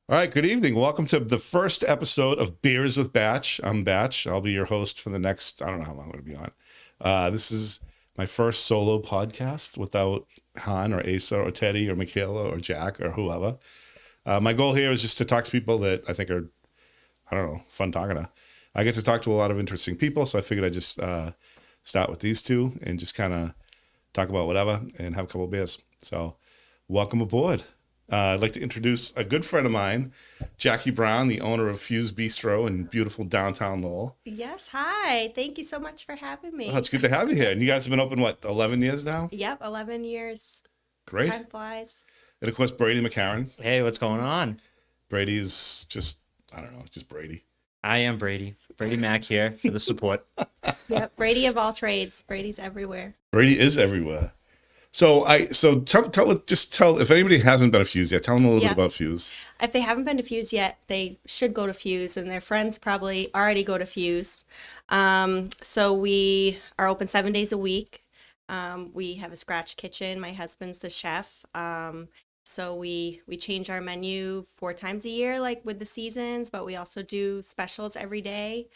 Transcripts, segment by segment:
All right, good evening. Welcome to the first episode of Beers with Batch. I'm Batch. I'll be your host for the next, I don't know how long I'm going to be on. This is my first solo podcast without Han or Asa or Teddy or Michaela or Jack or whoever. My goal here is just to talk to people that I think are, I don't know, fun talking to. I get to talk to a lot of interesting people, so I figured I'd just start with these two and just kind of talk about whatever and have a couple of beers. So welcome aboard. I'd like to introduce a good friend of mine, Jacquie Brown, the owner of Fuse Bistro in beautiful downtown Lowell. Yes, hi. Thank you so much for having me. Well, it's good to have you here. And you guys have been open, what, 11 years now? Yep, 11 years. Great. Time flies. And of course, Brady McCarron. Hey, what's going on? Brady's just, I don't know, just Brady. I am Brady. Brady Mac here for the support. Yep, Brady of all trades. Brady's everywhere. Brady is everywhere. So tell if anybody hasn't been to Fuse yet, tell them a little bit about Fuse. If they haven't been to Fuse yet, they should go to Fuse, and their friends probably already go to Fuse. So we are open 7 days a week. We have a scratch kitchen. My husband's the chef. So we change our menu 4 times a year, like with the seasons, but we also do specials every day.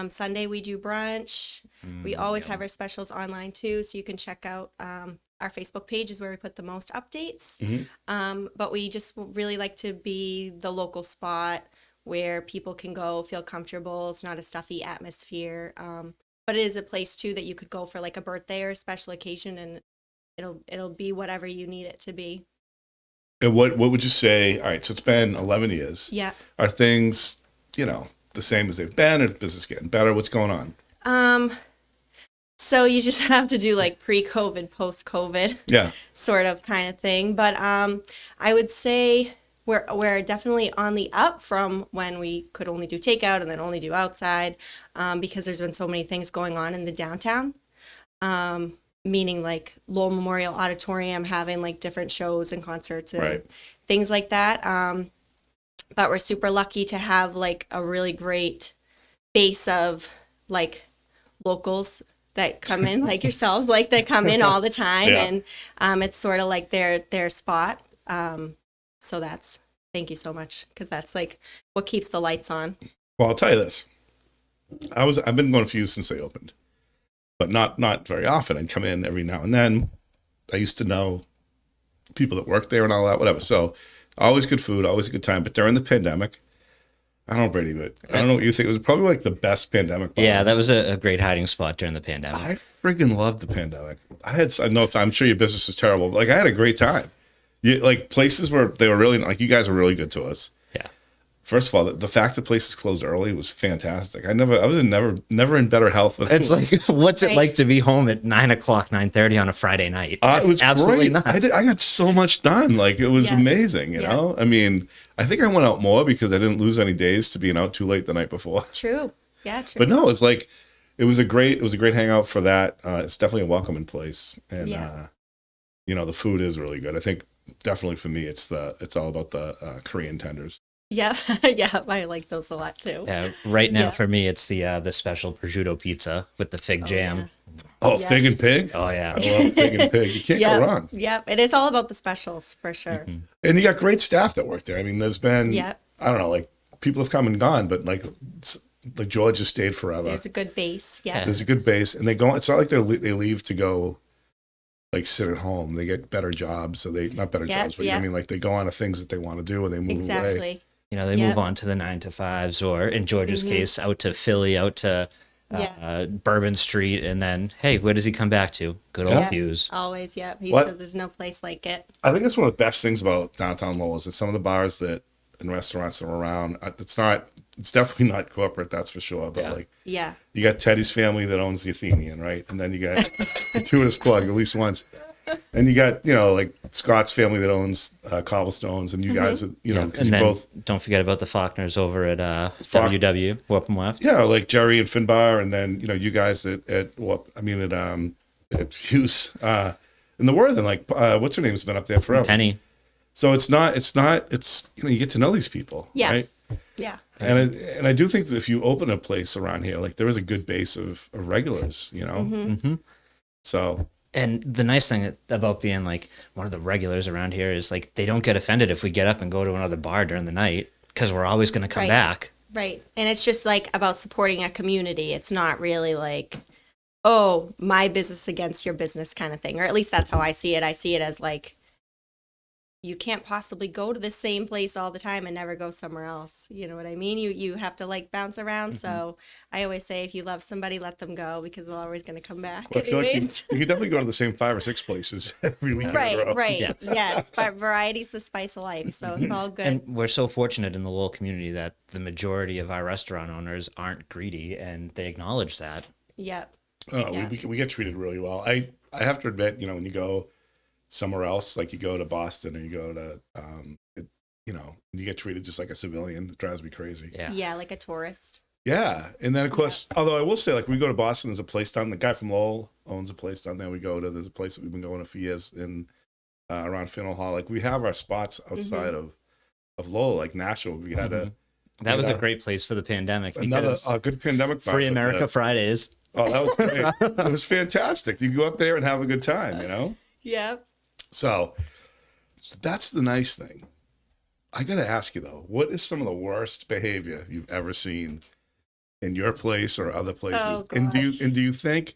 Sunday we do brunch. We always have our specials online too, so you can check out our Facebook page is where we put the most updates. But we just really like to be the local spot where people can go feel comfortable. It's not a stuffy atmosphere, but it is a place too that you could go for like a birthday or a special occasion, and it'll be whatever you need it to be. And what would you say? All right, so it's been 11 years. Yeah. Are things, the same as they've been? Is business getting better? What's going on? So you just have to do like pre-COVID, post-COVID, sort of kind of thing. But I would say we're definitely on the up from when we could only do takeout and then only do outside, because there's been so many things going on in the downtown. Meaning like Lowell Memorial Auditorium having like different shows and concerts and things like that. But we're super lucky to have like a really great base of like locals that come in like yourselves, like that come in all the time. And it's sort of like their spot. So thank you so much, because that's like what keeps the lights on. Well, I'll tell you this. I've been going to Fuse since they opened, but not very often. I'd come in every now and then. I used to know people that worked there and all that, whatever. So always good food, always a good time. But during the pandemic, I don't know, Brady, but I don't know what you think. It was probably like the best pandemic. Yeah, that was a great hiding spot during the pandemic. I friggin' loved the pandemic. I'm sure your business is terrible, but like I had a great time. Like places where they were really, like you guys were really good to us. Yeah. First of all, the fact that places closed early was fantastic. I was never in better health than It's like, what's it like to be home at 9:00, 9:30 on a Friday night? It was absolutely great. nuts. I got so much done. Like it was amazing, you know? I mean, I think I went out more because I didn't lose any days to being out too late the night before. True. Yeah, true. But no, it's like, it was a great hangout for that. It's definitely a welcoming place. And, the food is really good. I think definitely for me, it's all about the Korean tenders. Yeah, yeah, I like those a lot too. Yeah, right now for me, it's the special prosciutto pizza with the fig jam. Fig and pig? Oh, yeah. I love fig and pig. You can't go wrong. Yep, it is all about the specials for sure. Mm-hmm. And you got great staff that work there. I mean, there's been, I don't know, like people have come and gone, but like George has stayed forever. There's a good base. Yeah. There's a good base. And it's not like they leave to go like sit at home. They get better jobs. So not better jobs, but I mean, like they go on to things that they want to do and they move away. They move on to the 9-to-5s, or in George's case, out to Philly, out to Bourbon Street, and then, hey, where does he come back to? Good old Fuse. Always, He says there's no place like it. I think that's one of the best things about downtown Lowell is that some of the bars and restaurants that are around, it's definitely not corporate, that's for sure. But you got Teddy's family that owns the Athenian, right? And then you got gratuitous plug at least once. And you got, like Scott's family that owns Cobblestones, and you guys, and then both don't forget about the Faulkners over at WW, Whoop 'em Weft. Yeah, like Jerry and Finbar, and then you guys at Fuse, and the Worthen, like what's her name's been up there forever. Penny. So it's you get to know these people, right? Yeah. And I do think that if you open a place around here, like there is a good base of regulars, So And the nice thing about being like one of the regulars around here is like they don't get offended if we get up and go to another bar during the night because we're always going to come Right. back. Right. And it's just like about supporting a community. It's not really like, oh, my business against your business kind of thing. Or at least that's how I see it. I see it as like, you can't possibly go to the same place all the time and never go somewhere else. You know what I mean? You have to like bounce around. So I always say if you love somebody, let them go because they're always going to come back. Well, I feel like anyways. you could definitely go to the same 5 or 6 places every week. in a row. Right, right. Yeah. Yeah, but variety's the spice of life, so it's all good. And we're so fortunate in the Lowell community that the majority of our restaurant owners aren't greedy and they acknowledge that. Yep. Oh, Yeah. we get treated really well. I have to admit, when you go somewhere else, like you go to Boston or you go to, you get treated just like a civilian. It drives me crazy. Yeah. Yeah, like a tourist. Yeah. And then, of course, although I will say, like, we go to Boston, there's a place down, the guy from Lowell owns a place down there. We go to, there's a place that we've been going to for years in around Faneuil Hall. Like, we have our spots outside of Lowell, like Nashville. We had That was a great place for the pandemic. another Because good pandemic. Free vibe America there. Fridays. Oh, that was great. It was fantastic. You go up there and have a good time, Yep. So that's the nice thing. I got to ask you, though, what is some of the worst behavior you've ever seen in your place or other places? Oh, and do gosh. you think,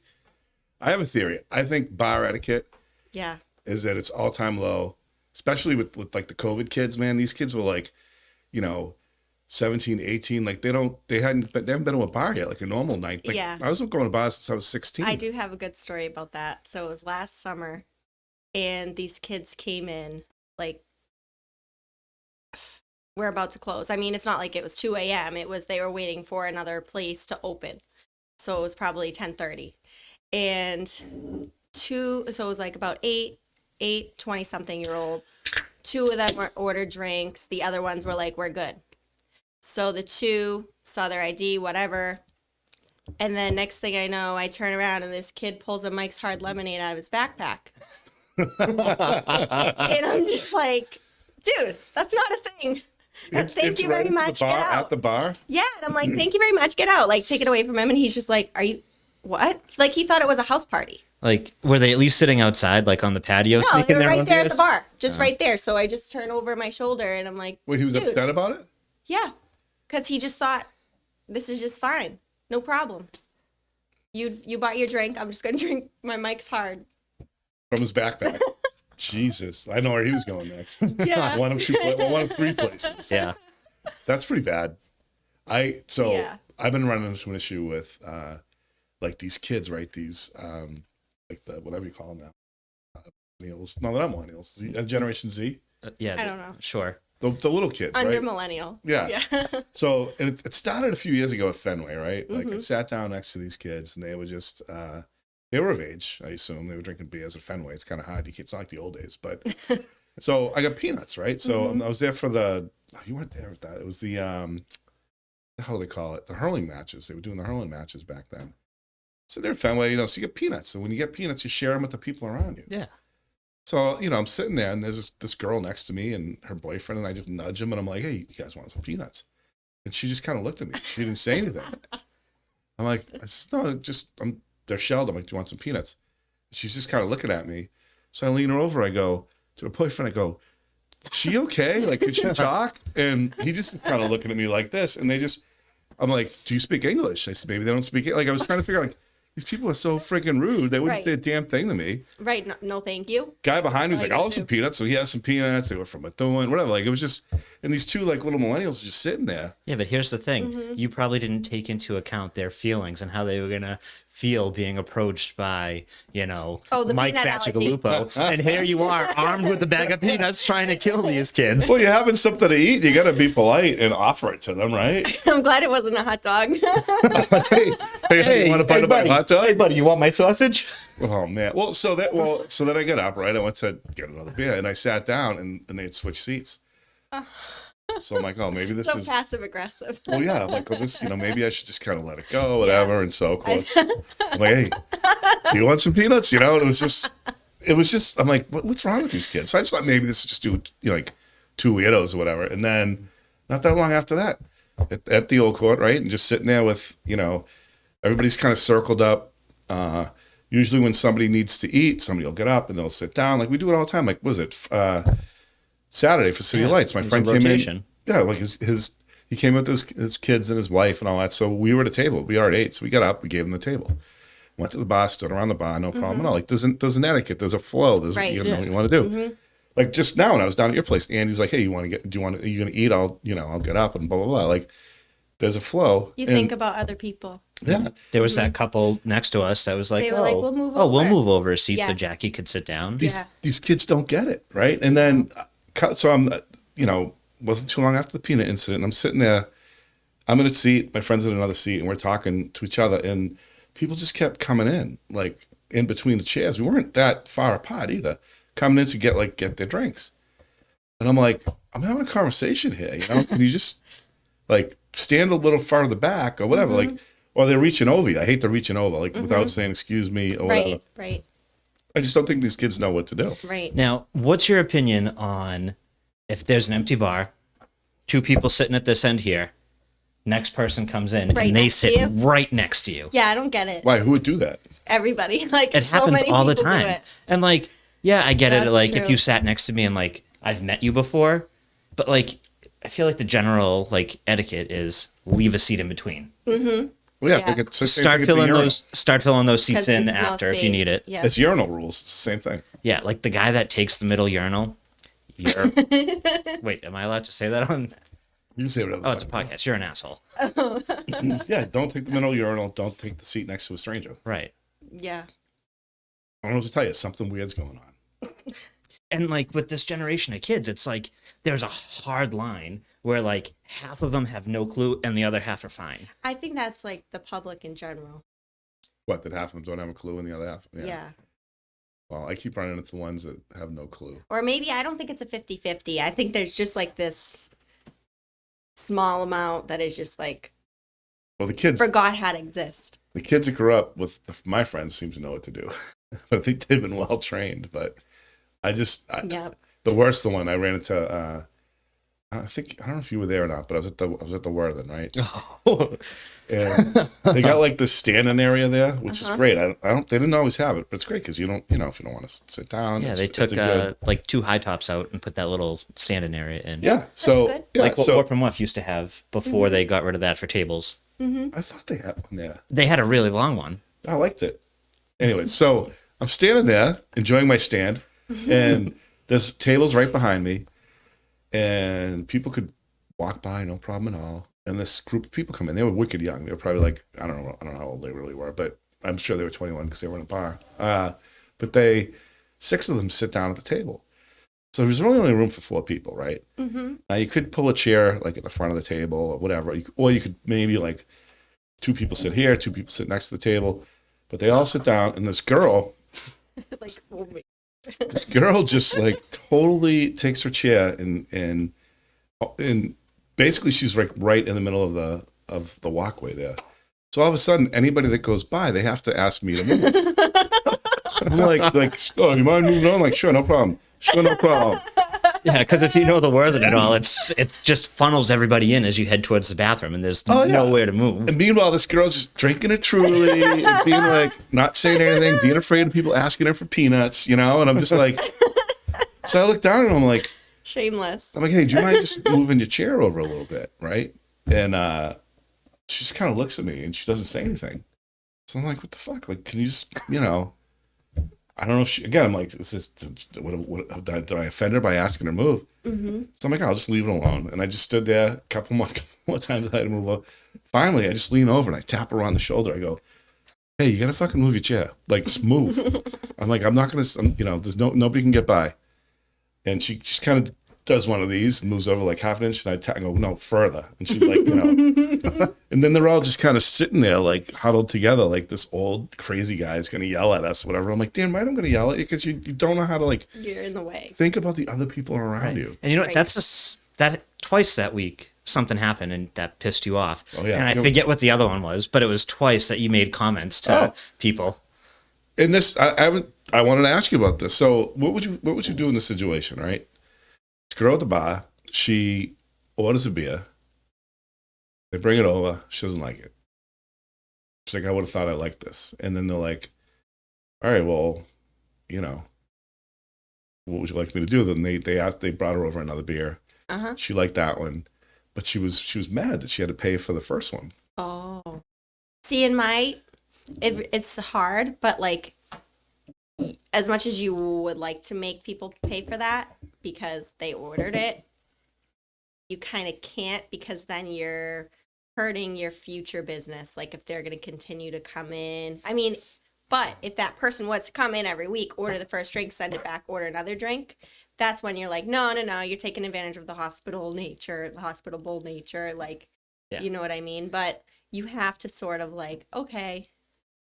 I have a theory. I think bar etiquette Yeah. is that it's all time low, especially with like the COVID kids, man. These kids were like, 17, 18, like they haven't been to a bar yet, like a normal night. Like, Yeah. I wasn't going to bars since I was 16. I do have a good story about that. So it was last summer, and these kids came in, like, we're about to close. I mean, it's not like it was 2 a.m. It was they were waiting for another place to open. So it was probably 10:30. And so it was like about eight 20-something-year-olds. 2 of them ordered drinks. The other ones were like, we're good. So the 2 saw their ID, whatever. And then next thing I know, I turn around and this kid pulls a Mike's Hard Lemonade out of his backpack. And I'm just like, dude, that's not a thing. Thank you very much. Get out. At the bar? Yeah, and I'm like, thank you very much. Get out. Like, take it away from him. And he's just like, are you, what? Like, he thought it was a house party. Like, were they at least sitting outside, like on the patio, No, sneaking they were their right own there at the beers? bar. Just right there. So I just turn over my shoulder and I'm like, Wait, he was dude, upset about it? yeah. Because he just thought, this is just fine. No problem. You bought your drink. I'm just going to drink my Mike's Hard. From his backpack. Jesus. I know where he was going next. Yeah. One of 3 places. Yeah. That's pretty bad. Yeah. I've been running into an issue with like these kids, right? These like the whatever you call them now. Millennials. No, they're not millennials. Generation Z. Yeah. I don't know. Sure. The little kids, Under right? millennial. Yeah. So it started a few years ago at Fenway, right? Like Mm-hmm. I sat down next to these kids and they were just they were of age, I assume. They were drinking beers at Fenway. It's kind of hard. It's not like the old days, but so I got peanuts, right? So Mm-hmm. I was there for you weren't there with that. It was the how do they call it? The hurling matches. They were doing the hurling matches back then. So they're at Fenway, so you get peanuts. And when you get peanuts, you share them with the people around you. Yeah. So, I'm sitting there and there's this girl next to me and her boyfriend, and I just nudge him and I'm like, hey, you guys want some peanuts? And she just kind of looked at me. She didn't say anything. I'm like, no, they're shelled. I'm like, do you want some peanuts? She's just kind of looking at me. So I lean her over. I go to her boyfriend. I go, is she okay? Like, could she talk? And he just is kind of looking at me like this. And I'm like, do you speak English? I said, maybe they don't speak it. Like, I was trying to figure out, like, these people are so freaking rude. They wouldn't Right. say a damn thing to me. Right. No, thank you. Guy behind me was That's like, all I'll you have some can do. peanuts. So he has some peanuts. They were from Methuen, whatever. Like, it was just, and these 2 like little millennials just sitting there. Yeah, but here's the thing. Mm-hmm. You probably didn't take into account their feelings and how they were going to feel being approached by, the Mike peanut allergy. Bacigalupo. And here you are, armed with a bag of peanuts, trying to kill these kids. Well, you're having something to eat. You got to be polite and offer it to them, right? I'm glad it wasn't a hot dog. Hey, you want to bite my hot dog? Hey, buddy, you want my sausage? Oh man. So then I got up, right? I went to get another beer and I sat down and they had switched seats. So I'm like, oh, maybe this So is. passive aggressive. Well, yeah. I'm like, well, this, maybe I should just kind of let it go, whatever. And so, of course, I'm like, hey, do you want some peanuts? And it was just. I'm like, what's wrong with these kids? So I just thought maybe this is just like 2 weirdos or whatever. And then, not that long after that, at the old court, right, and just sitting there with everybody's kind of circled up. usually when somebody needs to eat, somebody will get up and they'll sit down. Like we do it all the time. Like was it Saturday for City Lights? My friend came in. Yeah, like he came with his kids and his wife and all that. So we were at a table. We already ate. So we got up. We gave him the table. Went to the bar, stood around the bar, no problem at all. Like there's an etiquette, there's a flow, there's Right. you know what you want to do. Like just now when I was down at your place, Andy's like, "Hey, are you gonna eat? I'll get up and blah blah blah." Like there's a flow. You think about other people. Yeah. There was that couple next to us that was like, They were like, "We'll move we'll over." move over a seat so Yes. Jackie could sit down. These kids don't get it, right? And then so I'm wasn't too long after the peanut incident, and I'm sitting there, I'm in a seat, my friend's in another seat, and we're talking to each other, and people just kept coming in, like in between the chairs. We weren't that far apart either, coming in to get their drinks. And I'm like, I'm having a conversation here, Can you just like stand a little farther back or whatever? Like, or they're reaching over you. I hate the reaching over, like without saying excuse me or whatever. Right. I just don't think these kids know what to do. Right. Now, what's your opinion on if there's an empty bar, two people sitting at this end here, next person comes in Right and they next to sit you? right next to you? Yeah, I don't get it. Why? Who would do that? Everybody. Like It so happens many all the people do time. it. And like, yeah, I get it. That's Like if true. you sat next to me and like I've met you before, but like I feel like the general like etiquette is leave a seat in between. Well, yeah, Yeah. Like it's the same Start thing at the filling urinal. those seats 'Cause in it's no after if you need space. it. Yeah. It's urinal rules. It's the same thing. Yeah, like the guy that takes the middle urinal. You're wait, am I allowed to say that on? You can say whatever. Oh, it's a podcast. You're an asshole. Yeah, don't take the middle urinal. Don't take the seat next to a stranger. Right. Yeah. I don't know what to tell you. Something weird's going on. And like with this generation of kids, it's like there's a hard line where like half of them have no clue and the other half are fine. I think that's like the public in general. What, that half of them don't have a clue and the other half? Yeah. Well, I keep running into the ones that have no clue. Or maybe I don't think it's a 50-50. I think there's just like this small amount that is just like Well, the kids forgot how to exist. that grew up with my friends seem to know what to do. I think they've been well trained, but Yeah. the worst one I ran into. I don't know if you were there or not, but I was at the Worthen, right? And they got like this standing area there, which is great. They didn't always have it, but it's great because you don't, if you don't want to sit down. Yeah, it's- they it's took a good- like two high tops out and put that little standing area in. yeah. So good. yeah, Like what so Warp and Wuff used to have before they got rid of that for tables. I thought they had one there. They had a really long one. I liked it. Anyway, so I'm standing there enjoying my stand, and there's tables right behind me, and people could walk by, no problem at all. And this group of people come in. They were wicked young. They were probably like, I don't know how old they really were, but I'm sure they were 21 because they were in a bar. But 6 of them sit down at the table. So there's really only room for 4 people, right? Mm-hmm. Now you could pull a chair like at the front of the table or whatever, or you could maybe like 2 people sit here, 2 people sit next to the table, but they all sit down, and this girl just like totally takes her chair and basically she's like right in the middle of the walkway there. So all of a sudden, anybody that goes by, they have to ask me to move. I'm like, oh, you mind moving on? I'm like, sure, no problem. Sure, no problem. Yeah, because if you know the Worthen at all, it's just funnels everybody in as you head towards the bathroom, and there's nowhere to move. And meanwhile, this girl's just drinking it truly and being like, not saying anything, being afraid of people asking her for peanuts, And I'm just like, so I look down and I'm like, Shameless. I'm like, hey, do you mind just moving your chair over a little bit, right? And she just kind of looks at me and she doesn't say anything. So I'm like, what the fuck? Like, can you just, I don't know if she, again, I'm like, is this, did I offend her by asking her to move? Mm-hmm. So I'm like, I'll just leave it alone. And I just stood there a couple more times I had to move over. Finally, I just lean over and I tap her on the shoulder. I go, hey, you got to fucking move your chair. Like, just move. I'm like, I'm not going to, there's nobody can get by. And she just kind of does one of these and moves over like half an inch. And I go, no, further. And she's like, and then they're all just kind of sitting there like huddled together like this old crazy guy is going to yell at us or whatever. I'm like, damn right, I'm going to yell at you because you don't know how to like You're in the way. think about the other people around you. And Right. that's that twice that week something happened and that pissed you off. Oh, yeah. And I forget what the other one was, but it was twice that you made comments to people. And this, I wanted to ask you about this. So what would you do in this situation, right? This girl at the bar, she orders a beer. They bring it over. She doesn't like it. She's like, I would have thought I liked this. And then they're like, all right, well, you know, what would you like me to do? Then they brought her over another beer. She liked that one, but she was mad that she had to pay for the first one. Oh, see, it's hard, but like, as much as you would like to make people pay for that because they ordered it, you kind of can't, because then you're hurting your future business. Like, if they're going to continue to come in, I mean, but if that person was to come in every week, order the first drink, send it back, order another drink, that's when you're like, no, you're taking advantage of the hospitable nature, like, you know what I mean? But you have to sort of like, okay,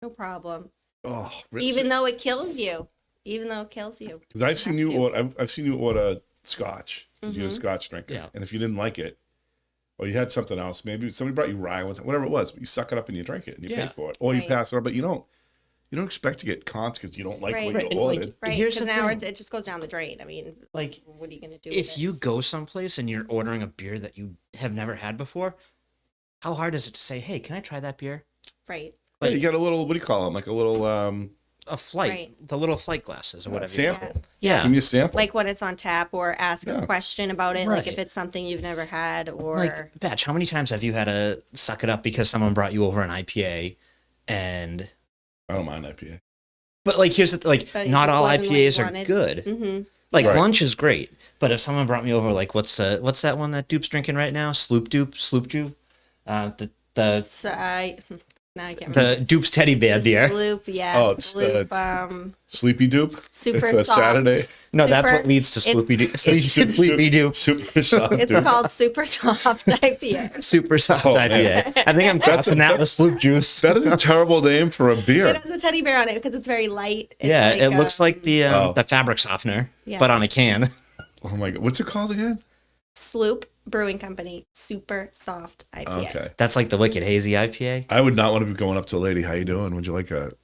no problem. Oh, even though it kills you. Because I've seen you order scotch. You're a scotch drinker. Yeah. And if you didn't like it, or you had something else, maybe somebody brought you rye, whatever it was, but you suck it up and you drink it and you pay for it. Or you pass it on, but you don't expect to get comped because you don't like what you ordered. Right, here's because the now thing. it just goes down the drain. I mean, Like, what are you going to do if you go someplace and you're ordering a beer that you have never had before, how hard is it to say, hey, can I try that beer? Right. Yeah, you got a little, what do you call them? Like a little a flight, the little flight glasses or whatever. Sample. Yeah. Give me a sample. Like when it's on tap, or ask a question about it, like Right. if it's something you've never had, or Like, Batch, how many times have you had to suck it up because someone brought you over an IPA and... I don't mind IPA. But like, here's the like, But it not just all wasn't what you IPAs are wanted. good. Like, Right. lunch is great, but if someone brought me over, like, what's that one that Dupe's drinking right now? Sloop Dupe? now I can't remember. The Dupe's teddy bear beer. Sloop, yes. Oh, it's Sloop, Sleepy Dupe. super It's a soft. Saturday. No, that's Super- what leads to Sloopy Dupe. it's- Sleepy Dupe. Super soft. It's Dupe. called super soft IPA. Super soft Oh, IPA. man. I think I'm crossing that with Sloop Juice. That is a terrible name for a beer. It has a teddy bear on it because it's very light. It's Yeah, like, it looks like the fabric softener, Yeah. but on a can. Oh my god, what's it called again? Sloop Brewing Company super soft IPA. Okay. That's like the Wicked Hazy IPA. I would not want to be going up to a lady. How you doing? Would you like the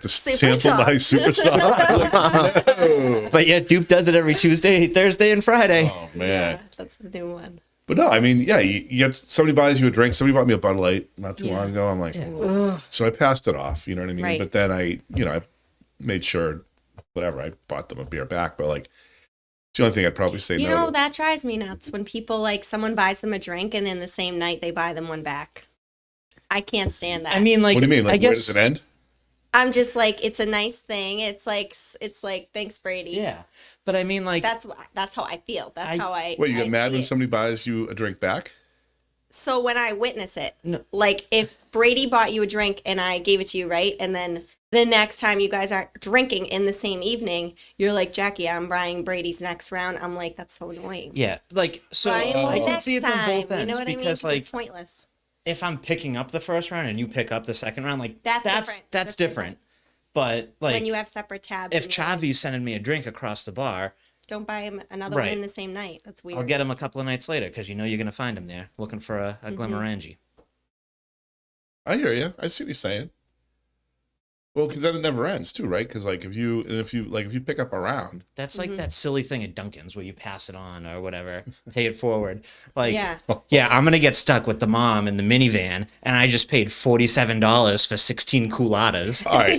Super sample soft. my super soft? Like, no. But yeah, Dupe does it every Tuesday, Thursday, and Friday. Oh man. Yeah, that's the new one. But no, I mean, yeah, you get somebody buys you a drink. Somebody bought me a Bud Light not too Yeah. long ago. I'm like, ugh. So I passed it off. You know what I mean? Right. But then I made sure, whatever, I bought them a beer back. But like, it's the only thing I'd probably say You no know, to. that drives me nuts when people, like, someone buys them a drink and in the same night they buy them one back. I can't stand that. I mean, like, What do you mean? Like, I where guess, does it end? I'm just like, it's a nice thing. It's like thanks, Brady. yeah. But I mean, like, That's how I feel. That's how I. Wait, you I get mad see when it. somebody buys you a drink back? So when I witness it, No. like if Brady bought you a drink and I gave it to you, right? And then the next time you guys are drinking in the same evening, you're like, Jackie, I'm buying Brady's next round. I'm like, that's so annoying. yeah, like, so Buy him one I can next see it from time. both ends You know what I mean? because, 'Cause like, it's pointless. if I'm picking up the first round and you pick up the second round, like, That's that's different. that's That's different. But like, When you have separate tabs. if and you're like, Chavi's sending me a drink across the bar, don't buy him another Right. one in the same night. That's weird. I'll get him a couple of nights later because you know you're gonna find him there looking for a Mm-hmm. Glimmerangie. I hear you. I see what you're saying. Well, because then it never ends too, right? Because like if you pick up a round, That's like that silly thing at Dunkin's where you pass it on or whatever, pay it forward. Like, Yeah. yeah, I'm gonna get stuck with the mom in the minivan, and I just paid $47 for 16 culottes. all right,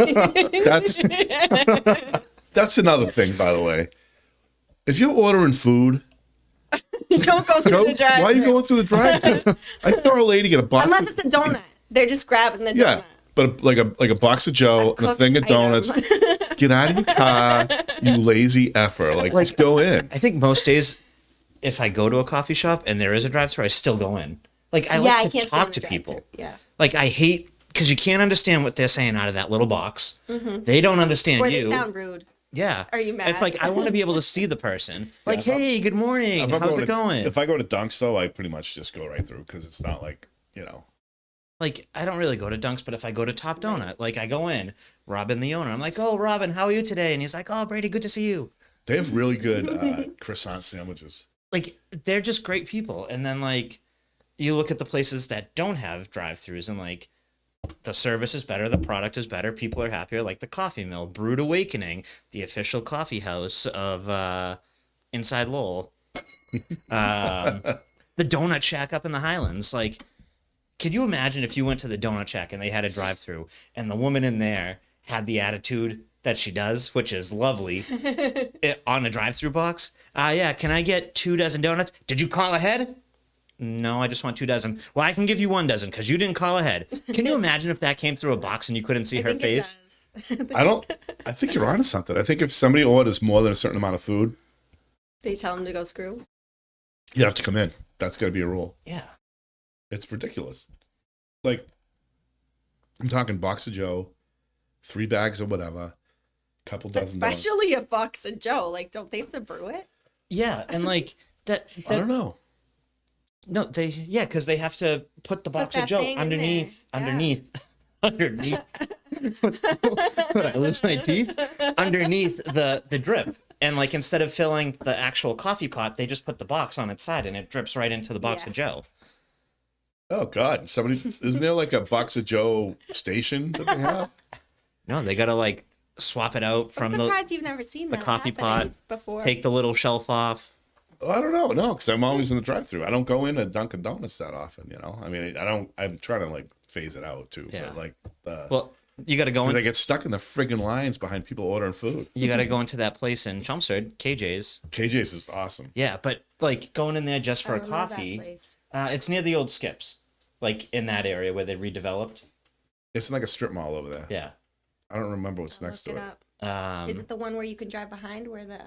that's another thing, by the way. If you're ordering food, Don't go through the drive. why are you going through the drive-thru? I saw a lady get a box. Unless it's a donut. They're just grabbing the Yeah, donut. but like a box of Joe and a cooked thing of donuts. item. Get out of your car, you lazy effer! Like, just go in. I think most days, if I go to a coffee shop and there is a drive-thru, I still go in. Like, I I like to can't talk stand to the people. drive-thru. Yeah. Like, I hate because you can't understand what they're saying out of that little box. They don't understand Or they you. sound rude. Yeah. Are you mad? It's like I want to be able to see the person. Like, if I'm- hey, good morning. If I'm How's it going? If I go to Dunks, though, I pretty much just go right through because it's not like, you know. Like, I don't really go to Dunks, but if I go to Top Donut, like, I go in, Robin, the owner. I'm like, oh, Robin, how are you today? And he's like, oh, Brady, good to see you. They have really good croissant sandwiches. Like, they're just great people. And then, like, you look at the places that don't have drive-thrus and, like, the service is better, the product is better, people are happier, like the Coffee Mill, Brewed Awakening, the official coffee house of Inside Lowell. The Donut Shack up in the Highlands. Like, could you imagine if you went to the Donut Shack and they had a drive-thru and the woman in there had the attitude that she does, which is lovely, on a drive-through box. Yeah, can I get 2 dozen donuts? Did you call ahead? No, I just want 2 dozen. Well, I can give you 1 dozen because you didn't call ahead. Can you imagine if that came through a box and you couldn't see her think it face? does. I think you're onto something. I think if somebody orders more than a certain amount of food, They tell them to go screw. you have to come in. That's got to be a rule. Yeah. It's ridiculous. Like, I'm talking box of Joe, 3 bags of whatever, couple dozen donuts. Especially a box of Joe. Like, don't they have to brew it? Yeah, and like that. I don't know. No, because they have to put the box of that Joe thing in underneath. there. Yeah. Would I lose my teeth? Underneath the drip. And like instead of filling the actual coffee pot, they just put the box on its side and it drips right into the box Yeah. of Joe. Oh God! Isn't there like a box of Joe station that they have? No, they gotta like swap it out from I'm the surprised you've never seen that coffee happening pot, before. take the little shelf off. Oh, I don't know. No, because I'm always in the drive-through. I don't go in at Dunkin' Donuts that often. I mean, I don't. I'm trying to like phase it out too. Yeah. But like, Well, you gotta go because I in, get stuck in the friggin' lines behind people ordering food. you gotta go into that place in Chelmsford, KJ's. KJ's is awesome. Yeah, but like going in there just for I a don't know that coffee. place. It's near the old Skips, like in that area where they redeveloped. It's like a strip mall over there. Yeah. I don't remember what's I'll next look to it it. up. Is it the one where you can drive behind where the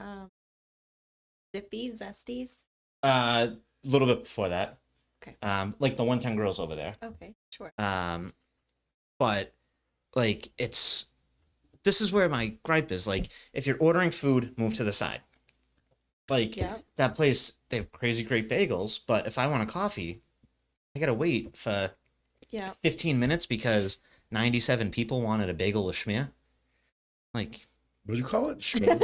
Zippies, Zesties? A little bit before that. Okay. Like the 110 Girls over there. Okay, sure. But like this is where my gripe is. Like if you're ordering food, move to the side. Like Yeah. that place, they have crazy great bagels, but if I want a coffee, I gotta wait for Yeah. 15 minutes because 97 people wanted a bagel with schmear. Like What'd you call it? Schmear?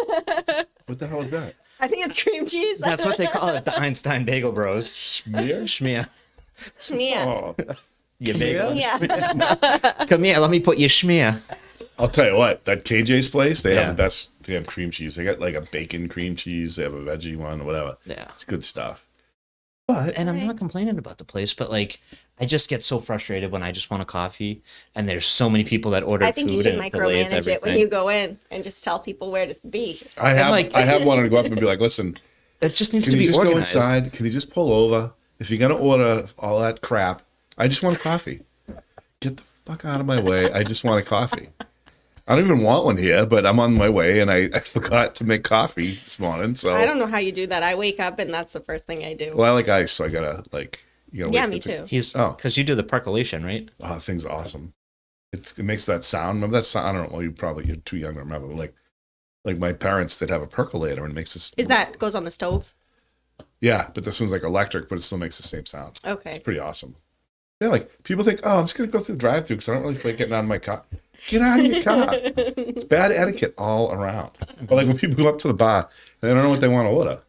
What the hell is that? I think it's cream cheese. that's what they call it, the Einstein Bagel Bros. Schmear? Schmear. Schmear. Oh, Your bagel. Yeah. Come here, let me put your schmear. I'll tell you what. That KJ's place, they Yeah. have the best. They have cream cheese. They got like a bacon cream cheese. They have a veggie one, whatever. Yeah. It's good stuff. But And I'm Right. not complaining about the place, but like I just get so frustrated when I just want a coffee and there's so many people that order I think food you should and it delays micromanage it when everything. you go in and just tell people where to be. I have like- I have wanted to go up and be like, listen, It just needs can to you be just organized. go inside? Can you just pull over? If you're gonna order all that crap, I just want a coffee. Get the fuck out of my way. I just want a coffee. I don't even want one here, but I'm on my way and I forgot to make coffee this morning. So I don't know how you do that. I wake up and that's the first thing I do. well, I like ice, so I gotta like Yeah, wait me for it too. He's Oh. because you do the percolation, right? Oh, that thing's awesome. It makes that sound. Remember that sound? I don't know. Well, you're too young to remember. But like my parents, they'd have a percolator and it makes this. Is that goes on the stove? Yeah, but this one's like electric, but it still makes the same sound. Okay. It's pretty awesome. Yeah, like people think, oh, I'm just gonna go through the drive-thru because I don't really feel like getting out of my car. Get out of your car. It's bad etiquette all around. Or like when people go up to the bar and they don't know what they want to order.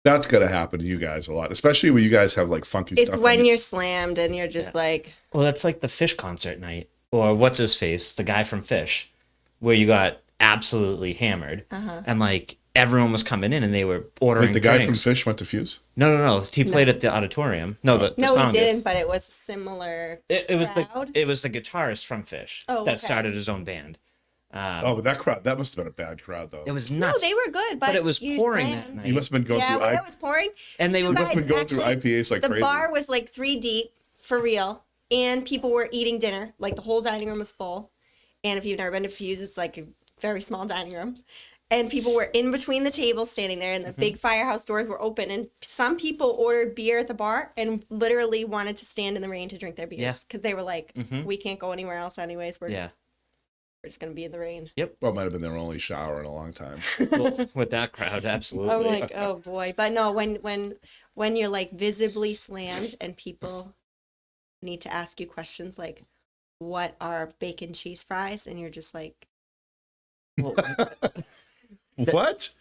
That's gonna happen to you guys a lot, especially when you guys have like funky It's stuff. when you're slammed and you're just like, Well, that's like the Fish concert night, or what's his face, the guy from Fish, where you got absolutely hammered, and like everyone was coming in and they were ordering Like the guy drinks. from Fish went to Fuse. No. He played at the auditorium. No, the no, sound we is- didn't, but it was similar. It was crowd? the guitarist from Fish Oh, that okay. started his own band. Oh, but that crowd, that must have been a bad crowd though. It was No, nuts. they were good, but it was you pouring slammed. that night. You must have been going Yeah, through when it was pouring. And they you were must have been going through IPAs like the crazy. bar was like 3 deep for real, and people were eating dinner. Like the whole dining room was full. And if you've never been to Fuse, it's like a very small dining room. And people were in between the tables standing there, and the big firehouse doors were open. And some people ordered beer at the bar and literally wanted to stand in the rain to drink their Yeah. beers because they were like, Mhm. we can't go anywhere else anyways. We're Yeah. just going to be in the rain. Well, it might have been their only shower in a long time. Well, with that crowd, absolutely. I'm like, oh boy. But no, when you're like visibly slammed and people need to ask you questions like, what are bacon cheese fries? And you're just like, Well, What?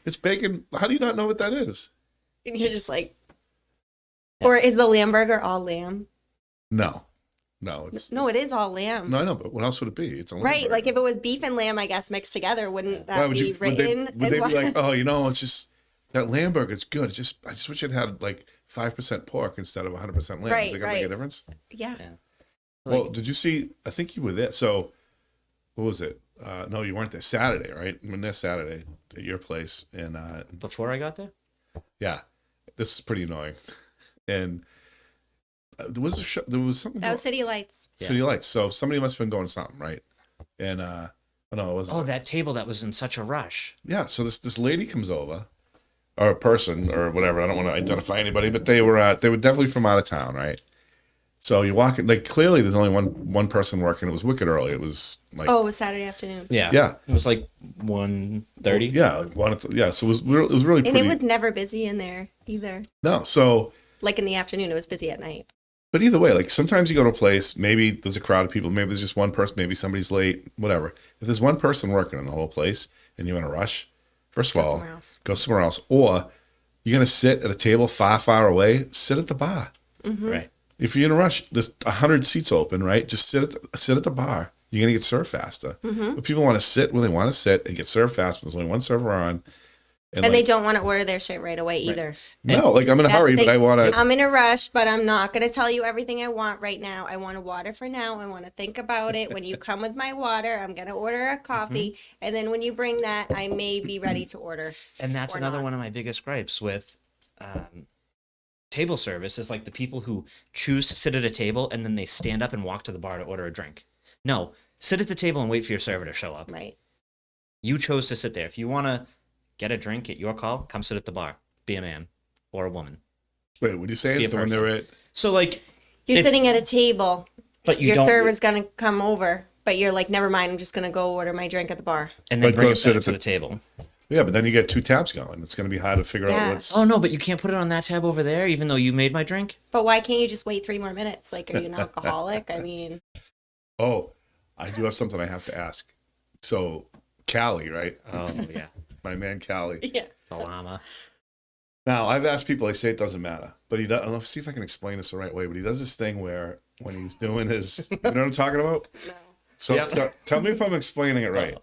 It's bacon. How do you not know what that is? and you're just like, or is the lamb burger all lamb? No. No, it's No, it is all lamb. No, I know, but what else would it be? It's a lamb Right, burger. like if it was beef and lamb, I guess mixed together, wouldn't that Why would be you? Would they, written? would they in be like, oh, it's just that lamb burger is good. It's just I just wish it had like 5% pork instead of 100% lamb. Right, Is it gonna make a right. difference? yeah. Well, did you see? I think you were there. So, what was it? No, you weren't there. Saturday, right? I mean, this Saturday at your place, and Before I got there? yeah, this is pretty annoying. And there was there was something. That was City Lights. City Lights. So somebody must have been going to something, right? And oh, no, it wasn't. Oh, that table that was in such a rush. Yeah. So this lady comes over, or a person, or whatever. I don't want to identify anybody, but they were definitely from out of town, right? So you walk in, like, clearly there's only one person working. It was wicked early. It was like, Oh, it was Saturday afternoon. Yeah. Yeah. It was like 1:30. yeah, yeah. So it was really And pretty. it was never busy in there either. No, so. Like in the afternoon, it was busy at night. But either way, like sometimes you go to a place, maybe there's a crowd of people, maybe there's just one person, maybe somebody's late, whatever. If there's one person working in the whole place and you're in a rush, first of Go all, somewhere else. go somewhere else. Or you're going to sit at a table far, far away, sit at the bar. Right. If you're in a rush, there's 100 seats open, right? Just sit at the bar. You're going to get served faster. But people want to sit where they want to sit and get served fast. There's only one server on. And like, they don't want to order their shit right away either. no, like I'm in a That's hurry, the but thing. I want to. I'm in a rush, but I'm not going to tell you everything I want right now. I want a water for now. I want to think about it. When you come with my water, I'm going to order a coffee. And then when you bring that, I may be ready to order. And that's Or another not. one of my biggest gripes with table service is like the people who choose to sit at a table and then they stand up and walk to the bar to order a drink. No, sit at the table and wait for your server to show up. Right. You chose to sit there. If you want to get a drink at your call, come sit at the bar. Be a man or a woman. Wait, what are you saying? Be a So when person. they're at. So like, You're If- sitting at a table. but you Your don't, server's going to come over. But you're like, never mind. I'm just going to go order my drink at the bar. and then But bring go it sit back at to the- the table. Yeah, but then you get two tabs going. It's going to be hard to figure Yeah. out what's. Oh no, but you can't put it on that tab over there, even though you made my drink. But why can't you just wait 3 more minutes? Like, are you an alcoholic? I mean, Oh, I do have something I have to ask. So, Callie, right? Oh yeah, My man Callie. yeah. the llama. Now, I've asked people, they say it doesn't matter. But he does, I don't know, see if I can explain this the right way, but he does this thing where when he's doing his, you know what I'm talking about? No. So, Yep. so tell me if I'm explaining it right.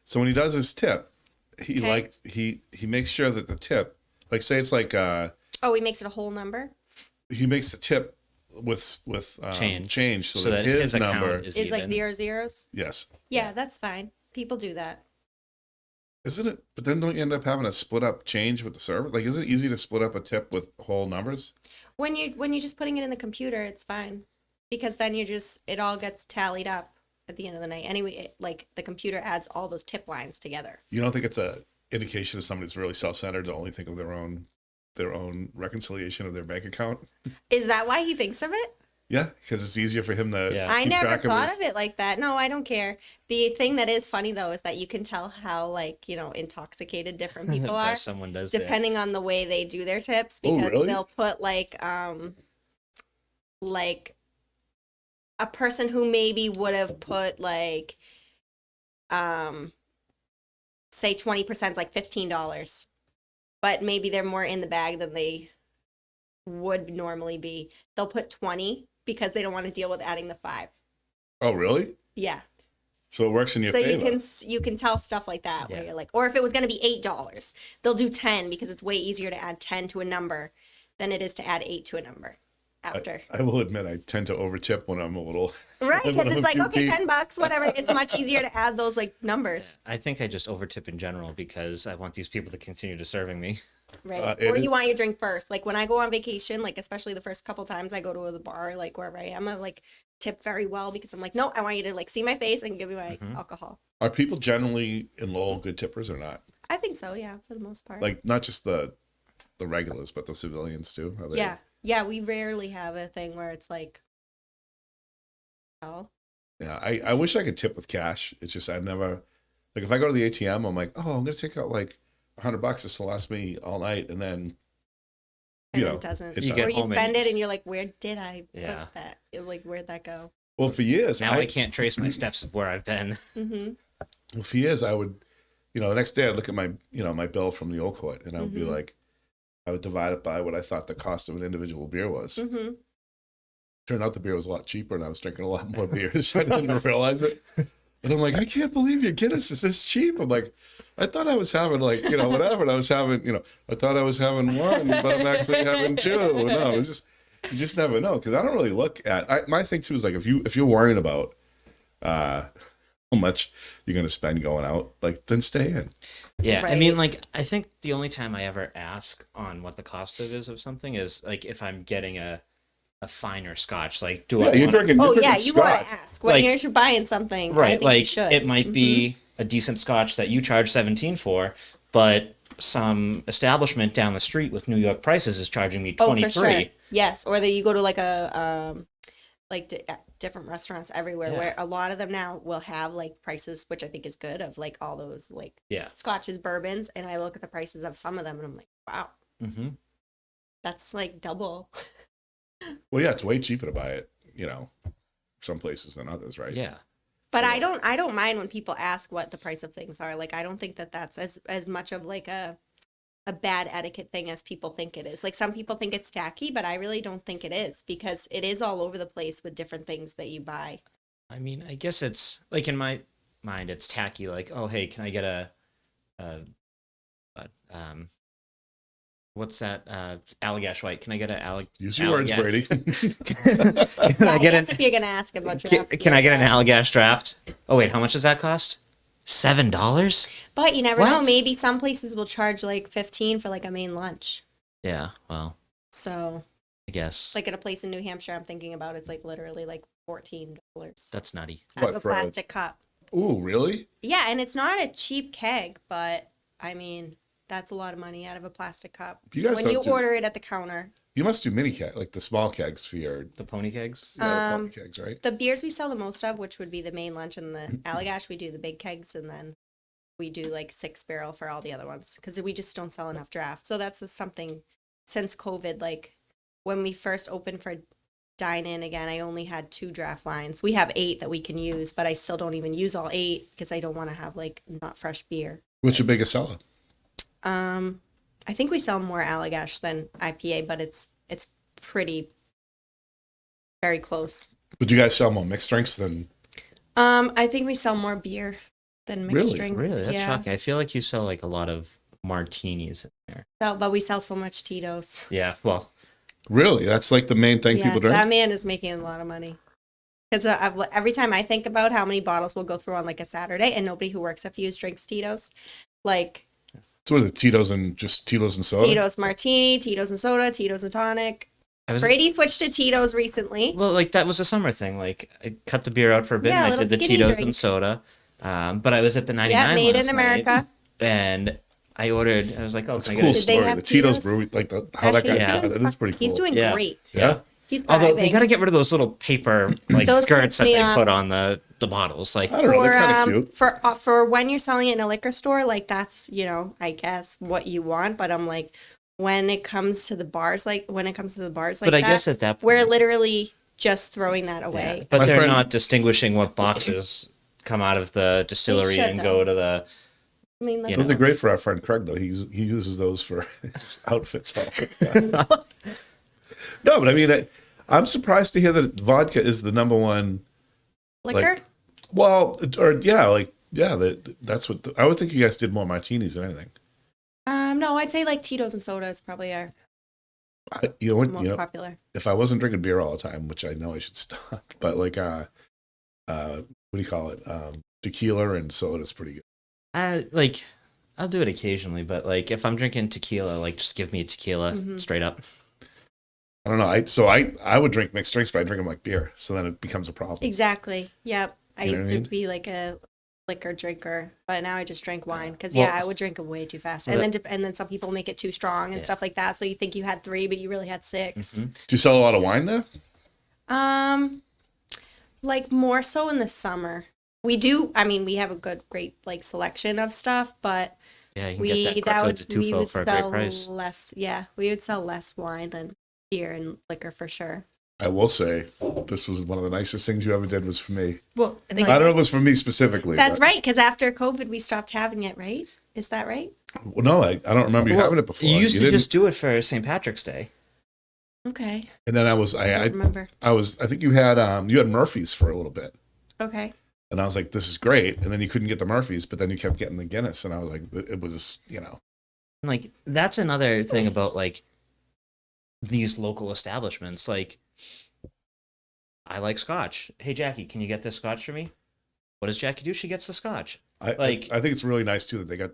So when he does his tip, he Okay. like he makes sure that the tip, like say it's like Oh, he makes it a whole number? he makes the tip with change so, that his account number is Is like even. 0 zeros? yes. Yeah, that's fine. People do that. Isn't it? But then don't you end up having to split up change with the server? Like, is it easy to split up a tip with whole numbers? When you're just putting it in the computer, it's fine. Because then it all gets tallied up at the end of the night. Anyway, like the computer adds all those tip lines together. You don't think it's a indication of somebody that's really self-centered to only think of their own reconciliation of their bank account? Is that why he thinks of it? Yeah, because it's easier for him to. Yeah. I keep never track thought his- of it like that. No, I don't care. The thing that is funny though is that you can tell how intoxicated different people are Someone does that. depending on the way they do their tips Oh, because really? they'll put like a person who maybe would have put like say 20% is like $15, but maybe they're more in the bag than they would normally be. They'll put 20 because they don't want to deal with adding the 5. Oh, really? Yeah. So it works in your So favor. you can tell stuff like that where Yeah. you're like, or if it was going to be $8, they'll do 10 because it's way easier to add 10 to a number than it is to add 8 to a number after. I will admit I tend to overtip when I'm a little. Right, when because I'm it's a like, few okay, deep. $10, whatever. It's much easier to add those like numbers, I think I just overtip in general because I want these people to continue to serving me. right? it Or is- you want your drink first. Like when I go on vacation, like especially the first couple times I go to the bar, like wherever I am, I like tip very well because I'm like, no, I want you to like see my face and give me my alcohol. Are people generally in Lowell good tippers or not? I think so, yeah, for the most part. Like not just the regulars, but the civilians too. Are they- Yeah. Yeah, we rarely have a thing where it's like, oh, Yeah, I wish I could tip with cash. It's just I've never, like if I go to the ATM, I'm like, oh, I'm gonna take out like $100. This will last me all night, and then and you it know, doesn't. it You Or get you home and- spend it and you're like, where did I Yeah. put that? Like, where'd that go? well for years Now I can't trace my steps of where I've been. Mm-hmm. well for years I would, the next day I'd look at my my bill from the old court, and I would be Mhm. like, I would divide it by what I thought the cost of an individual beer was. Mm-hmm. Turned out the beer was a lot cheaper, and I was drinking a lot more beers. I didn't realize it. And I'm like, I can't believe your Guinness is this cheap. I'm like, I thought I was having like, whatever. And I was having, I thought I was having one, but I'm actually having two. No, it's just, you just never know. Cause I don't really look at, my thing too is like, if you're worrying about, much you're going to spend going out, like, then stay in. Yeah, I Right. mean, like, I think the only time I ever ask on what the cost of is of something is like if I'm getting a finer scotch. Like, do Yeah, I you're want drinking. Oh You're yeah, drinking you want scotch. to ask when Like- you're buying something. I right? think Like, you should. it might be a decent scotch that you charge 17 for, but some establishment down the street with New York prices is charging me 23. Oh, for sure. Yes, or that you go to like a different restaurants everywhere Yeah. where a lot of them now will have like prices, which I think is good, of like all those like Yeah. scotches, bourbons, and I look at the prices of some of them and I'm like, wow, Mm-hmm. that's like double. Well, yeah, it's way cheaper to buy it, some places than others, right? Yeah. But Yeah. I don't mind when people ask what the price of things are. Like I don't think that that's as much of like a bad etiquette thing as people think it is. Like some people think it's tacky, but I really don't think it is because it is all over the place with different things that you buy. I mean, I guess it's like in my mind, it's tacky. Like, oh, hey, can I get a what's that? Allagash White. Can I get a Use your words, Brady. Can Yeah, I get an if you're gonna ask about can I get an Allagash draft? Oh wait, how much does that cost? $7? But you never know. What? Maybe some places will charge like 15 for like a main lunch. Yeah, well, So I guess like at a place in New Hampshire, I'm thinking about it's like literally like $14 that's nutty. out of What, a for a- plastic cup. Ooh, really? Yeah, and it's not a cheap keg, but I mean that's a lot of money out of a plastic cup. You guys When don't you do- order it at the counter, You must do mini keg, like the small kegs for your The pony kegs. the pony kegs, right? the beers we sell the most of, which would be the main lunch and the Allagash, we do the big kegs, and then we do like 6 barrel for all the other ones because we just don't sell enough draft. So that's just something since COVID. Like when we first opened for dine in again, I only had 2 draft lines. We have 8 that we can use, but I still don't even use all 8 because I don't want to have like not fresh beer. What's your biggest seller? I think we sell more Allagash than IPA, but it's pretty very close. Would you guys sell more mixed drinks than? I think we sell more beer than mixed Really? drinks. Really? That's yeah. shocking. I feel like you sell like a lot of martinis in there. So, but we sell so much Tito's. Yeah, well, Really, that's like the main thing Yes, people drink. that man is making a lot of money. Because every time I think about how many bottles we'll go through on like a Saturday, and nobody who works at Fuse drinks Tito's, like So was it Tito's and soda? Tito's martini, Tito's and soda, Tito's and tonic. I was Brady switched to Tito's recently. well, like that was a summer thing. Like I cut the beer out for a bit, Yeah, and I little did the skinny Tito's drink. and soda. But I was at the 99 Yeah, made last in night, America. and I ordered. I was like, oh, That's a can I cool get Did they story. have The Tito's Tito's? brewery, like how that got Yeah. started. It is pretty cool. He's doing Yeah. great. Yeah. He's Although they thriving. got to get rid of those little paper like Those skirts piss that me they off. put on the bottles. Like, I don't know. They're kind of cute. For when you're selling it in a liquor store, like that's I guess what you want. But I'm like, when it comes to the bars, like but I that, guess at that point, we're literally just throwing that yeah, away. but My they're friend- not distinguishing what boxes come out of the distillery should, and though. go to the. I mean, You Those know. are great for our friend Craig, though. He uses those for his outfits. All the time. No, but I mean, I'm surprised to hear that vodka is the number one. liquor. Well, that's what I would think. You guys did more martinis than anything. No, I'd say like Tito's and soda is probably our You know what? most popular. If I wasn't drinking beer all the time, which I know I should stop, but like what do you call it? Tequila and soda is pretty good. Like, I'll do it occasionally, but like if I'm drinking tequila, like just give me a tequila Mhm. straight up. I don't know. I would drink mixed drinks, but I drink them like beer, so then it becomes a problem. Exactly. Yep. I You know used what I to mean? be like a liquor drinker, but now I just drink wine because Well- I would drink it way too fast, Well, and then some people make it too strong and Yeah. stuff like that. So you think you had 3, but you really had 6. Mhm. Do you sell a lot of wine there? Like more so in the summer. We do. I mean, we have a great like selection of stuff, but Yeah, you can we get that that would Crockett to we Tufo would for a great sell price. less. Yeah, we would sell less wine than beer and liquor for sure. I will say this was one of the nicest things you ever did was for me. Well, I don't know if it was for me specifically. That's but- right, because after COVID, we stopped having it. Right? Is that right? Well, no, I don't remember you having it before. You used to didn't- just do it for St. Patrick's Day. Okay. And then I was I don't remember. I think you had Murphy's for a little bit. Okay. And I was like, this is great. And then you couldn't get the Murphy's, but then you kept getting the Guinness. And I was like, it was, Like that's another thing about like these local establishments. Like, I like scotch. Hey Jackie, can you get this scotch for me? What does Jackie do? She gets the scotch. I think it's really nice too that they got.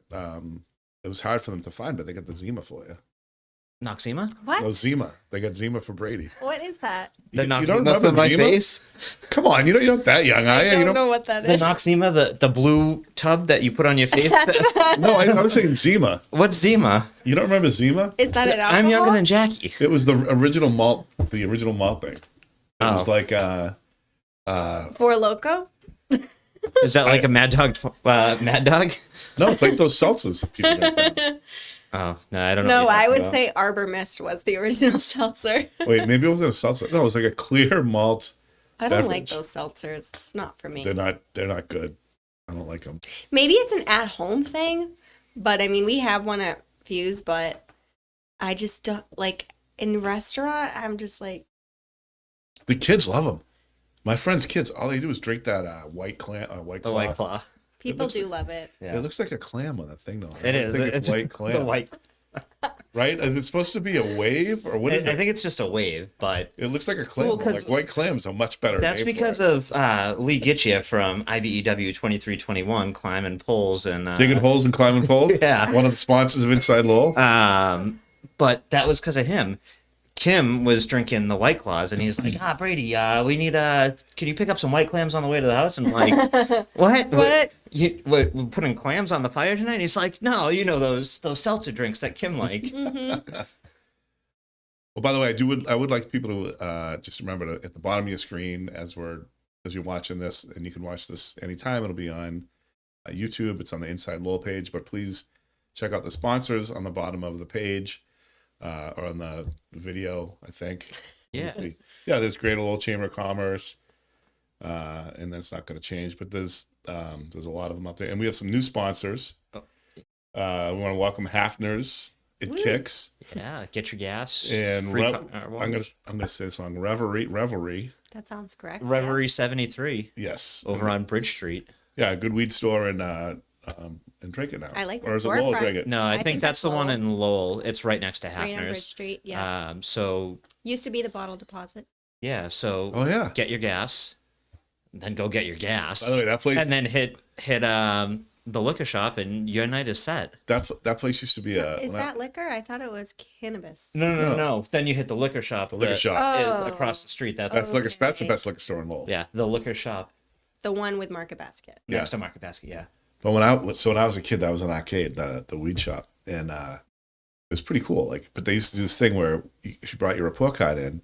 It was hard for them to find, but they got the Zima for you. Noxema? What? No Zima. They got Zima for Brady. What is that? The You don't Noxema remember for my Zima? face? Come on, you're not that young, are I you? don't You know what that The is. Noxema, the blue tub that you put on your face? No, I was saying Zima. What's Zima? You don't remember Zima? Is that an alcohol? I'm younger than Jackie. It was the original malt thing. It was Oh. like Four Loko? Is that like a Mad Dog? Mad Dog? no, it's like those seltzers that people drink now. Oh, no, I don't know. No, what I you're would talking say Arbor Mist was the original seltzer. Wait, maybe it wasn't a seltzer. No, it was like a clear malt. I don't like Beverage. those seltzers. It's not for me. They're not good. I don't like them. Maybe it's an at-home thing, but I mean, we have one at Fuse, but I just don't like in restaurant. I'm just like, The kids love them. My friends' kids, all they do is drink that white clam, white about. The claw. White Claw. people looks do love it. Yeah. It looks like a clam on that thing, though. It I is. think It's white clam, The white. right? Is it supposed to be a wave or what is I it? think it's just a wave, but It looks like a clam. Well, but 'cause like white clams are much better. that's name for because it. of Lee Gitchia from IBEW 2321, climbing poles and Digging holes and climbing poles. Yeah. One of the sponsors of Inside Lowell. But that was because of him. Kim was drinking the White Claws, and he's like, Brady, we need can you pick up some white clams on the way to the house? And I'm like, what? What? We're putting clams on the fire tonight? And he's like, no, you know those seltzer drinks that Kim like. Well, by the way, I would like people to just remember to at the bottom of your screen as you're watching this, and you can watch this anytime. It'll be on YouTube. It's on the Inside Lowell page, but please check out the sponsors on the bottom of the page or on the video. I think. Let me Yeah. see. Yeah. There's Greater Lowell Chamber of Commerce, and that's not going to change. But there's a lot of them out there, and we have some new sponsors. Oh. We want to welcome Hafner's. It Woo. Kicks. Yeah, get your gas. And Free I'm gonna say the song Reverie. That sounds correct. Reverie 73 Yes, over on Bridge Street. Yeah, a good weed store and drink it now. I like the or is it Lowell storefront. drink it? No, I, think think that's that's the one Lowell. in Lowell. It's right next to Yeah. Right on Bridge Hafner's. Street. Yeah. So Used to be the bottle deposit. yeah, so Oh yeah. get your gas, then go get your gas, By the way, that place and then hit the liquor shop, and your night is set. that place used to be a Is that liquor? I thought it was cannabis. No. Then you hit the liquor shop. the liquor that shop. is Oh. across the street. That's That's okay. that's the best liquor store in Lowell. yeah, the liquor shop The one with Market Basket. Yeah. next to Market Basket. Yeah. But when I was a kid, that was an arcade, the weed shop, and it was pretty cool. Like, but they used to do this thing where if you brought your report card in,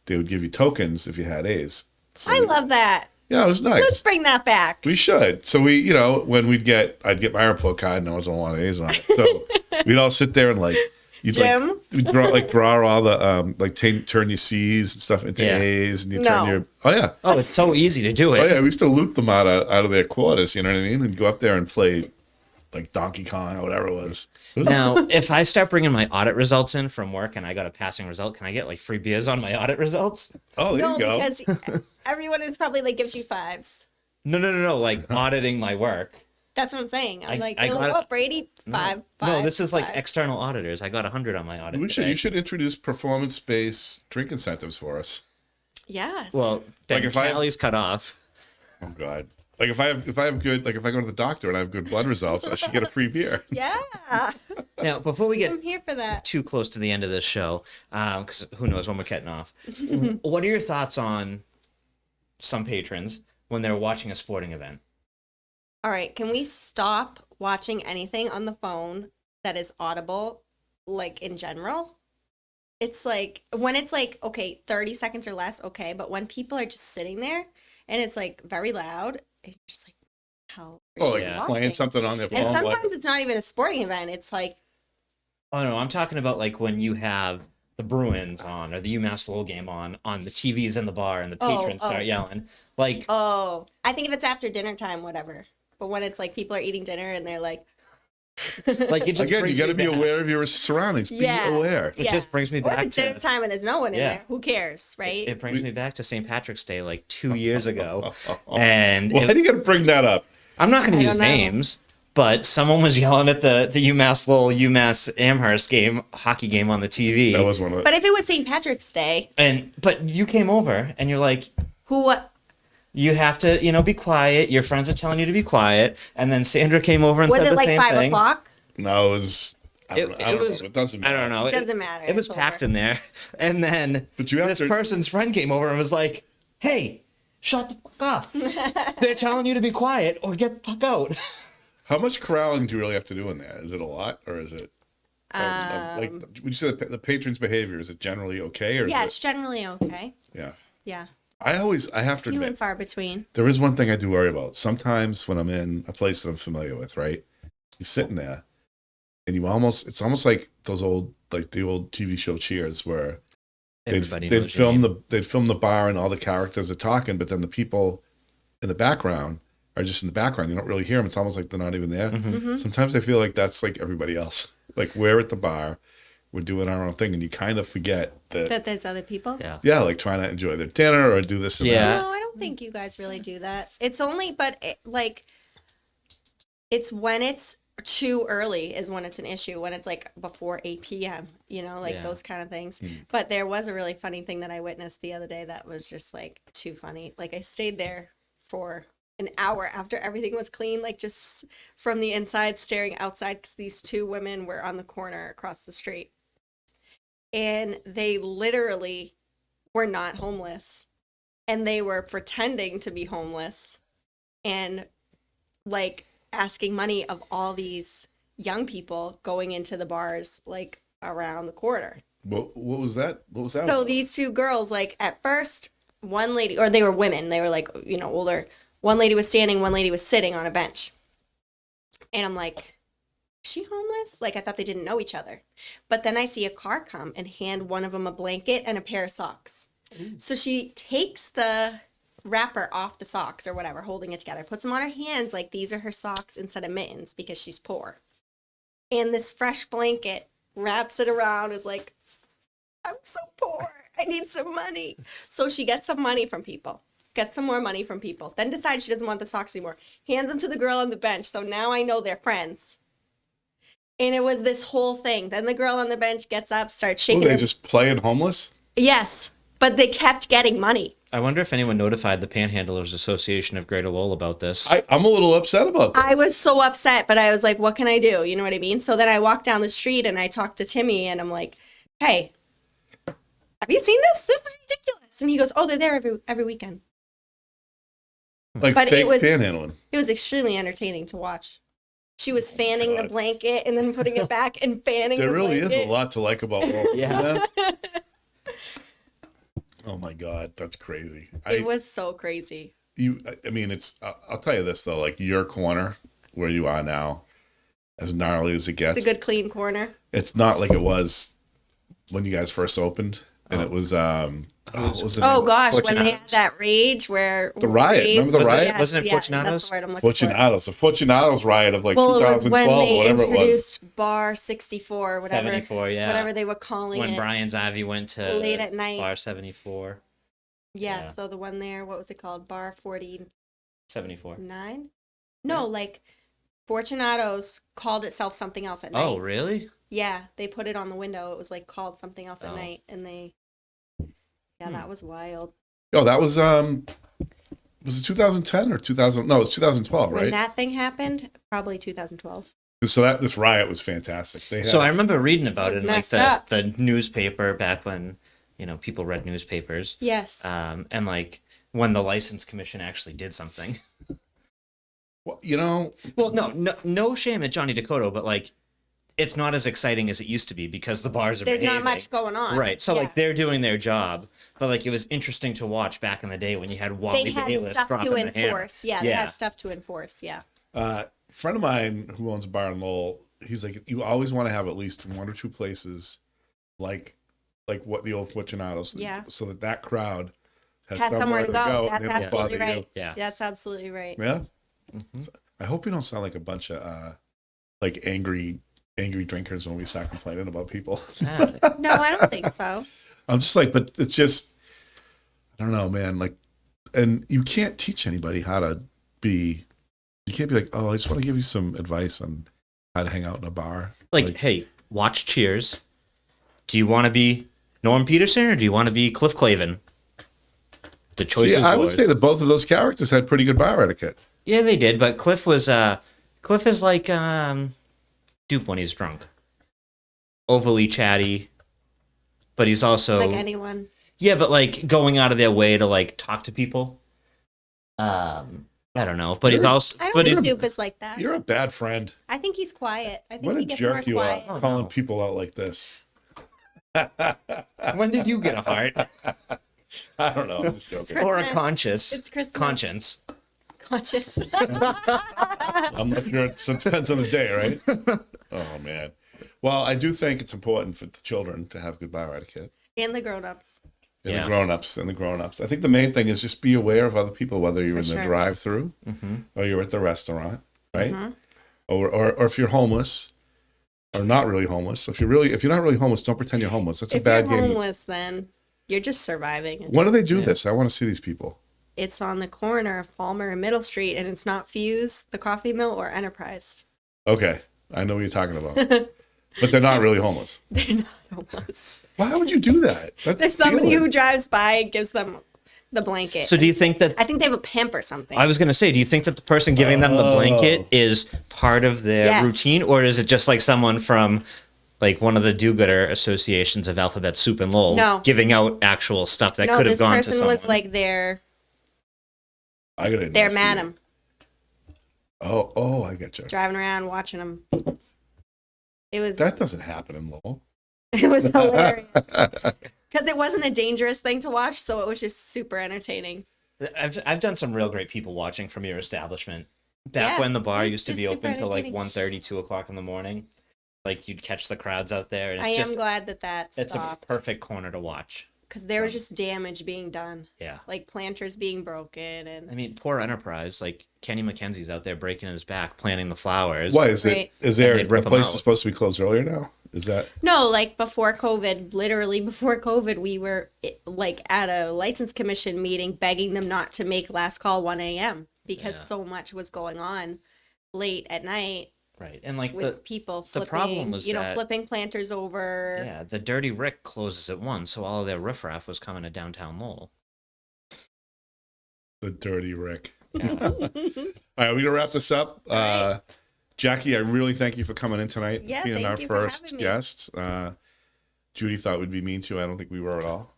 they would give you tokens if you had A's. So I love that. Yeah, it was nice. Let's bring that back. We should. So we, when I'd get my report card and there wasn't a lot of A's on it. So we'd all sit there and Jim? we'd draw all the turn your C's and stuff into Yeah. A's and you No. turn your oh yeah. Oh, it's so easy to do it. Oh yeah, we used to loot them out of their quarters, you know what I mean? And go up there and play like Donkey Kong or whatever it was. Now, if I start bringing my audit results in from work and I got a passing result, can I get like free beers on my audit results? Oh, there No, you go. because everyone is probably like gives you fives. No. Like auditing my work. That's what I'm saying. I'm like, I got- oh, Brady, five. No, this is like five. external auditors. I got 100 on my audit. You today. should introduce performance-based drink incentives for us. Yes. Well, then if I- tally's cut off. Oh God. Like if I have good, like if I go to the doctor and I have good blood results, I should get a free beer. yeah. Now, before we get I'm here for that. too close to the end of this show, because who knows when we're cutting off. What are your thoughts on some patrons when they're watching a sporting event? All right. Can we stop watching anything on the phone that is audible, like in general? It's like when it's like, okay, 30 seconds or less, okay. But when people are just sitting there and it's like very loud, it's just like, how are Oh, you like Yeah. watching? playing something on their And phone. sometimes Like, it's not even a sporting event. It's like, Oh no, I'm talking about like when you have the Bruins on or the UMass Lowell game on the TVs in the bar and the patrons start yelling. Like, oh, I think if it's after dinner time, whatever. But when it's like people are eating dinner and they're like, like it just again, you brings got to me be back. aware of your surroundings. Yeah. Be aware. It just brings me or if back it's dinner to time and there's no one in Yeah. there, who cares, right? it brings me back to St. Patrick's Day like 2 years ago, and Why do you got to bring that up? I'm not going to I use don't know. names, but someone was yelling at the UMass Lowell UMass Amherst game hockey game on the TV, That was one of the. But if it was St. Patrick's Day, but you came over and you're like, who what? You have to, be quiet. Your friends are telling you to be quiet. And then Sandra came over and Was said it the like same 5 thing. o'clock? No, it was. I don't know. It doesn't I matter. don't know. It doesn't matter. It was It's packed over. in there. And then But you have this to- person's friend came over and was like, hey, shut the fuck up. They're telling you to be quiet or get the fuck out. How much corralling do you really have to do in there? Is it a lot, or is it like? Would you say the patron's behavior is it generally okay, or Yeah, is it's generally okay. yeah? Yeah. I have to Few admit, and far between. there is one thing I do worry about. Sometimes when I'm in a place that I'm familiar with, right? You're sitting there, and it's almost like those old, like the old TV show Cheers, where Everybody they'd knows your film name. they'd film the bar and all the characters are talking, but then the people in the background are just in the background. You don't really hear them. It's almost like they're not even there. Mm-hmm. Sometimes I feel like that's like everybody else. Like we're at the bar, we're doing our own thing, and you kind of forget that. That there's other people? Yeah. Like trying to enjoy their dinner or do this and Yeah. that. No, I don't think you guys really do that. It's only, it's when it's too early is when it's an issue, when it's like before 8 p.m., Yeah. those kind of things. But there was a really funny thing that I witnessed the other day that was just like too funny. Like I stayed there for an hour after everything was clean, like just from the inside staring outside because these two women were on the corner across the street. And they literally were not homeless. And they were pretending to be homeless and like asking money of all these young people going into the bars like around the corner. What was that? What was that? So about? these two girls, like at first, one lady, or they were women, they were like, older. One lady was standing, one lady was sitting on a bench. And I'm like, is she homeless? Like I thought they didn't know each other. But then I see a car come and hand one of them a blanket and a pair of socks. So she takes the wrapper off the socks or whatever, holding it together, puts them on her hands like these are her socks instead of mittens because she's poor. And this fresh blanket wraps it around, is like, I'm so poor. I need some money. So she gets some money from people, gets some more money from people, then decides she doesn't want the socks anymore, hands them to the girl on the bench. So now I know they're friends. And it was this whole thing. Then the girl on the bench gets up, starts shaking They her. just playing homeless? Yes, but they kept getting money. I wonder if anyone notified the Panhandlers Association of Greater Lowell about this. I'm a little upset about this. I was so upset, but I was like, what can I do? You know what I mean? So then I walked down the street and I talked to Timmy and I'm like, hey, have you seen this? This is ridiculous. And he goes, oh, they're there every weekend. Like but fake it was- panhandling. It was extremely entertaining to watch. She was fanning the blanket and then putting it back and fanning There the really blanket. is a lot to like about Lowell. Yeah. Oh my God, that's crazy. It was so crazy. I mean, I'll tell you this though, like your corner where you are now, as gnarly as it gets, It's a good clean corner. it's not like it was when you guys first opened. And it was, what was the Oh name? gosh, when they had Fortunatos. that rage where The riot. Remember the riot? Yes, Wasn't it yes, Fortunatos? that's the word I'm looking for. Fortunatos. The Fortunatos riot of like Well, it was 2012 when or they whatever it was. introduced Bar 64, whatever, 74, yeah. whatever they were calling When it. Brian Zavi went to Late at night. Bar 74. Yeah, Yeah. so the one there, what was it called? Bar 49? 74. No, like Fortunatos called itself something else at night. Oh, really? Yeah, they put it on the window. It was like called something else at Oh. night, and that was wild. Oh, that was it 2010 or 2000? No, it was 2012, When right? that thing happened, probably 2012. So this riot was fantastic. They had, So I remember reading about It it was in like messed up. the newspaper back when, people read newspapers. Yes. And like when the license commission actually did something. well, Well, no shame at Johnny Dakota, but like it's not as exciting as it used to be because the bars are There's behaving. not much going on. Right. So Yeah. like they're doing their job, but like it was interesting to watch back in the day when you had Wally They had Bayless stuff dropping to the hammer. enforce. Yeah, they had stuff to enforce. Yeah. friend of mine who owns a bar in Lowell, he's like, you always want to have at least one or two places like what the old Fortunatos, Yeah. so that crowd has Had somewhere to go. and That's they don't absolutely bother you. right. Yeah. That's absolutely right. Yeah. Mhm. So, I hope we don't sound like a bunch of like angry drinkers when we start complaining about people. Ah, No, I don't think so. I'm just like, but it's just, I don't know, man. Like, and you can't teach anybody how to be. You can't be like, oh, I just want to give you some advice on how to hang out in a bar. like, hey, watch Cheers. Do you want to be Norm Peterson or do you want to be Cliff Clavin? The choice See, is I would yours. say that both of those characters had pretty good bar etiquette. Yeah, they did, but Cliff is like Dupe when he's drunk. Overly chatty, but he's also Like anyone. yeah, but like going out of their way to like talk to people. I don't know, but he's also I don't but think he- Dupe is like that. You're a bad friend. I think he's quiet. I think What he a gets jerk more you quiet. are, Oh, calling no. people out like this. when did you get a heart I don't know. I'm just joking. or a conscious It's Christmas. conscience? Conscious. I'm not sure. It depends on the day, right? Oh man. Well, I do think it's important for the children to have good bar etiquette. And the grown-ups. And Yeah. the grown-ups. I think the main thing is just be aware of other people, whether you're in the sure. drive-through Mm-hmm. or you're at the restaurant, right? Mhm. Or if you're homeless or not really homeless. If you're not really homeless, don't pretend you're homeless. That's a If you're bad game. homeless, then you're just surviving. When do they do this? I want to see these people. It's on the corner of Palmer and Middle Street, and it's not Fuse, the coffee mill, or Enterprise. Okay, I know what you're talking about. But they're not really homeless. They're not homeless. Why would you do that? That's There's somebody stealing. who drives by and gives them the blanket. So do you think that I think they have a pimp or something. I was gonna say, do you think that the person giving them the blanket is part of their Yes. routine, or is it just like someone from like one of the do-gooder associations of Alphabet Soup and Lowell No. giving out actual stuff that no, could have this gone to person someone? was like their I gotta their investigate. madam, Oh, I get you. driving around watching them. It was That doesn't happen in Lowell. it was hilarious because it wasn't a dangerous thing to watch, so it was just super entertaining. I've done some real great people watching from your establishment. Back Yeah, when the bar it's used to just be super open till like entertaining. 1:30, 2 o'clock in the morning. Like you'd catch the crowds out there, and I it's am just glad that it's a stopped perfect corner to watch. because there was just damage being done, Yeah. like planters being broken, I and mean, poor Enterprise. Like Kenny McKenzie's out there breaking his back, planting the flowers. Why is Right. it? Is there And they'd the rip 'em place out. is supposed to be closed earlier now? Is that no, like before COVID, literally before COVID, we were like at a license commission meeting begging them not to make last call 1 a.m. because Yeah. so much was going on late at night Right, and like with people the flipping, problem was that- flipping planters over. yeah, the Dirty Rick closes at 1, so all of their riffraff was coming to downtown Lowell. the dirty Rick? All right, we're gonna wrap this up. right. Jackie, I really thank you for coming in tonight, Yeah, being thank our you for first having me. guest. Judy thought we'd be mean to you. I don't think we were at all.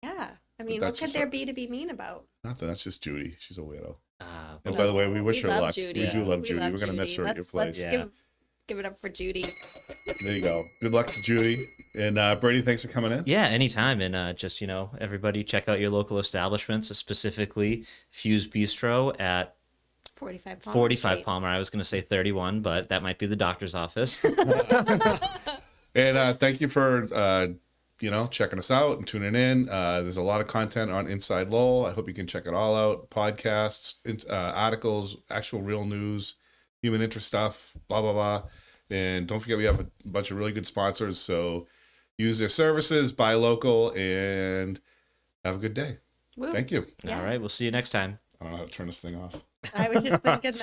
Yeah. I mean, what that's could just there a- be to be mean about? Nothing. That's just Judy. She's a weirdo. And But by the way, we wish we her love luck. Judy. We do love We Judy. love We're gonna miss her at your Let's place. Yeah. give it up for Judy. There you go. Good luck to Judy. And Brady, thanks for coming in. yeah, anytime, and just everybody check out your local establishments, specifically Fuse Bistro at 45 Palmer 45 Street. Palmer. I was going to say 31, but that might be the doctor's office. And thank you for checking us out and tuning in. There's a lot of content on Inside Lowell. I hope you can check it all out. Podcasts, articles, actual real news, human interest stuff, blah blah blah. And don't forget we have a bunch of really good sponsors. So use their services, buy local, and have a good day. Woo. Thank you. Yes. All right, we'll see you next time. I don't know how to turn this thing off. I was just thinking that.